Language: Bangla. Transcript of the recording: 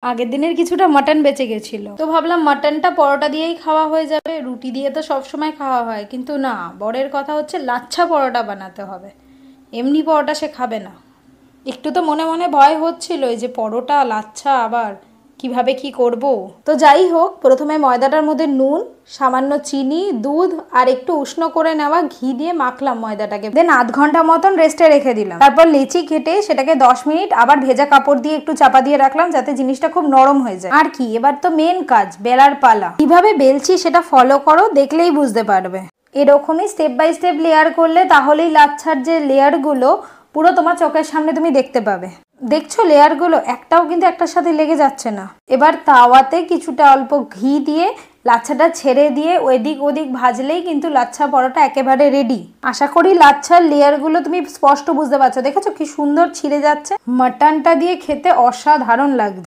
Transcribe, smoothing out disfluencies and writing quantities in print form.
আগের দিনের কিছুটা মাটন বেঁচে গেছিল, তো ভাবলাম মাটনটা পরোটা দিয়েই খাওয়া হয়ে যাবে। রুটি দিয়ে তো সব সময় খাওয়া হয়, কিন্তু না, বরের কথা হচ্ছে লাচ্ছা পরোটা বানাতে হবে। এমনি পরোটা সে খাবে না। একটু তো মনে মনে ভয় হচ্ছিল যে পরোটা লাচ্ছা আবার কিভাবে কি করব। তো যাই হোক, প্রথমে ময়দাটার মধ্যে নুন, সামান্য চিনি, দুধ আর একটু উষ্ণ করে নেওয়া ঘি দিয়ে মাখলাম ময়দাটাকে, দেন আধ ঘন্টা মতন রেস্টে রেখে দিলাম। তারপর লেচি কেটে সেটাকে 10 মিনিট আবার ভেজা কাপড় দিয়ে একটু চাপা দিয়ে রাখলাম, যাতে জিনিসটা খুব নরম হয়ে যায়। আর কি, এবার তো মেন কাজ বেলার পালা। কিভাবে বেলছি সেটা ফলো করো, দেখলেই বুঝতে পারবে। এরকমই স্টেপ বাই স্টেপ লেয়ার করলে তাহলেই লাচ্ছার যে লেয়ারগুলো পুরো তোমার চোখের সামনে তুমি দেখতে পাবে। দেখছো লেয়ারগুলো একটাও কিন্তু একটার সাথে লেগে যাচ্ছে না। এবার তাওয়াতে কিছুটা অল্প ঘি দিয়ে লাচ্ছাটা ছেড়ে দিয়ে ওদিক ওদিক ভাজলেই কিন্তু লাচ্ছা পরোটা একেবারে রেডি। আশা করি লাচ্ছার লেয়ারগুলো তুমি স্পষ্ট বুঝতে পারছো। দেখেছো কি সুন্দর ছিঁড়ে যাচ্ছে। মাটনটা দিয়ে খেতে অসাধারণ লাগছে।